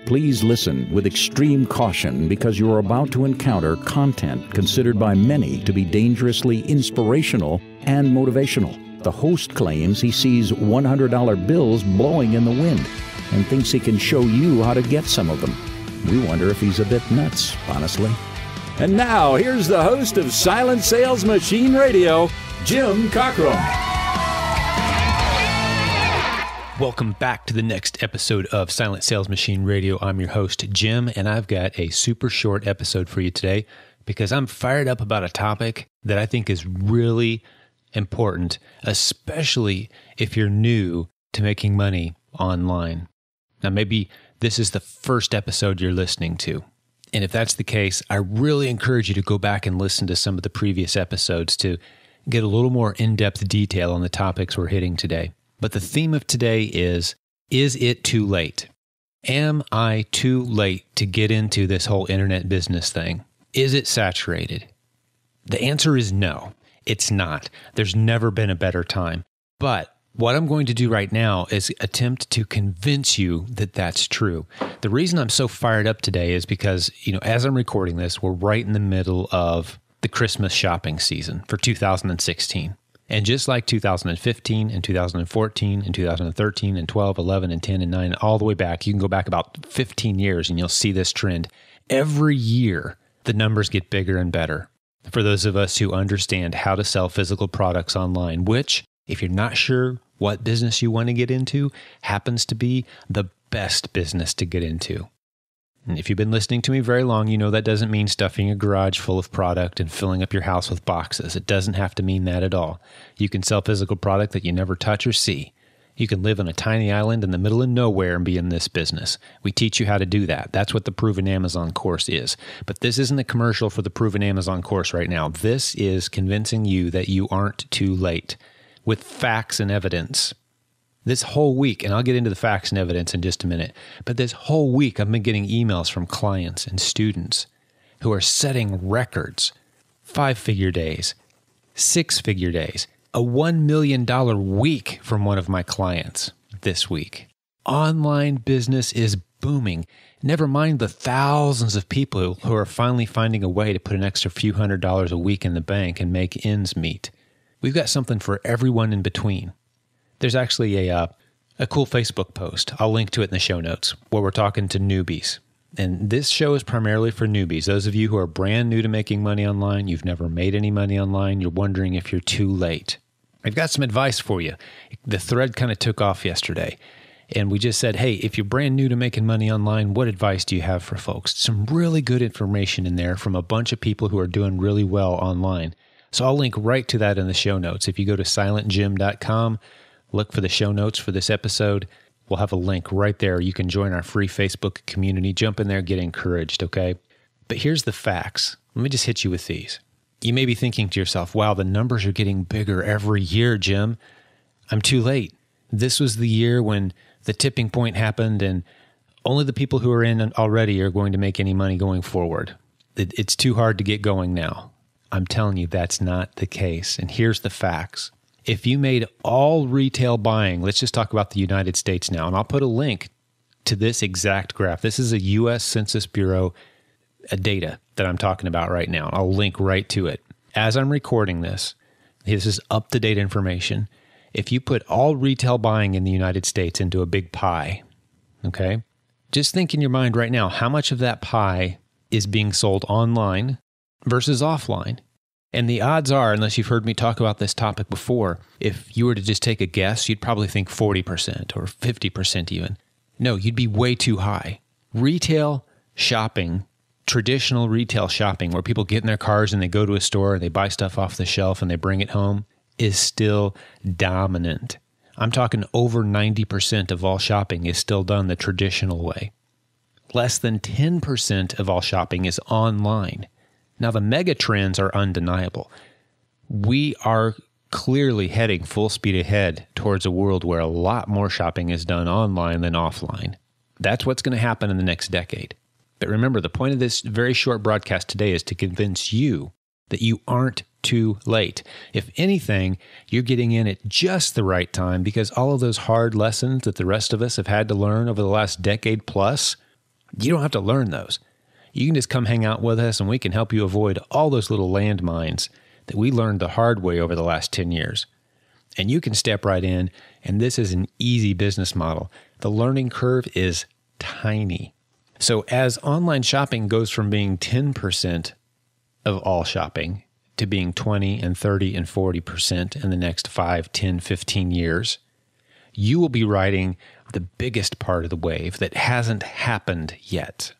Please listen with extreme caution because you are about to encounter content considered by many to be dangerously inspirational and motivational. The host claims he sees $100 bills blowing in the wind and thinks he can show you how to get some of them. We wonder if he's a bit nuts, honestly. And now, here's the host of Silent Sales Machine Radio, Jim Cockrum. Welcome back to the next episode of Silent Sales Machine Radio. I'm your host, Jim, and I've got a super short episode for you today because I'm fired up about a topic that I think is really important, especially if you're new to making money online. Now, maybe this is the first episode you're listening to. And if that's the case, I really encourage you to go back and listen to some of the previous episodes to get a little more in-depth detail on the topics we're hitting today. But the theme of today is it too late? Am I too late to get into this whole internet business thing? Is it saturated? The answer is no, it's not. There's never been a better time. But what I'm going to do right now is attempt to convince you that that's true. The reason I'm so fired up today is because, as I'm recording this, we're right in the middle of the Christmas shopping season for 2016. And just like 2015 and 2014 and 2013 and 12, 11 and 10 and 9, all the way back, you can go back about 15 years and you'll see this trend. Every year, the numbers get bigger and better for those of us who understand how to sell physical products online, which, if you're not sure what business you want to get into, happens to be the best business to get into. And if you've been listening to me very long, you know that doesn't mean stuffing a garage full of product and filling up your house with boxes. It doesn't have to mean that at all. You can sell physical product that you never touch or see. You can live on a tiny island in the middle of nowhere and be in this business. We teach you how to do that. That's what the Proven Amazon course is. But this isn't a commercial for the Proven Amazon course right now. This is convincing you that you aren't too late with facts and evidence. This whole week, and I'll get into the facts and evidence in just a minute, but this whole week I've been getting emails from clients and students who are setting records, 5-figure days, 6-figure days, a $1 million week from one of my clients this week. Online business is booming. Never mind the thousands of people who are finally finding a way to put an extra few $100s a week in the bank and make ends meet. We've got something for everyone in between. There's actually a cool Facebook post. I'll link to it in the show notes where we're talking to newbies. And this show is primarily for newbies. Those of you who are brand new to making money online, you've never made any money online, you're wondering if you're too late. I've got some advice for you. The thread kind of took off yesterday. And we just said, hey, if you're brand new to making money online, what advice do you have for folks? Some really good information in there from a bunch of people who are doing really well online. So I'll link right to that in the show notes. If you go to silentjim.com, look for the show notes for this episode. We'll have a link right there. You can join our free Facebook community. Jump in there, get encouraged, okay? But here's the facts. Let me just hit you with these. You may be thinking to yourself, wow, the numbers are getting bigger every year, Jim. I'm too late. This was the year when the tipping point happened and only the people who are in already are going to make any money going forward. It's too hard to get going now. I'm telling you, that's not the case. And here's the facts. If you made all retail buying, let's just talk about the United States now, and I'll put a link to this exact graph. This is a U.S. Census Bureau data that I'm talking about right now. I'll link right to it. As I'm recording this is up-to-date information. If you put all retail buying in the United States into a big pie, okay, just think in your mind right now, how much of that pie is being sold online versus offline? And the odds are, unless you've heard me talk about this topic before, if you were to just take a guess, you'd probably think 40% or 50% even. No, you'd be way too high. Retail shopping, traditional retail shopping, where people get in their cars and they go to a store and they buy stuff off the shelf and they bring it home, is still dominant. I'm talking over 90% of all shopping is still done the traditional way. Less than 10% of all shopping is online. Now, the mega trends are undeniable. We are clearly heading full speed ahead towards a world where a lot more shopping is done online than offline. That's what's going to happen in the next decade. But remember, the point of this very short broadcast today is to convince you that you aren't too late. If anything, you're getting in at just the right time because all of those hard lessons that the rest of us have had to learn over the last decade plus You don't have to learn those. You can just come hang out with us and we can help you avoid all those little landmines that we learned the hard way over the last 10 years. And you can step right in, and this is an easy business model. The learning curve is tiny. So as online shopping goes from being 10% of all shopping to being 20 and 30 and 40% in the next 5, 10, 15 years, you will be riding the biggest part of the wave that hasn't happened yet.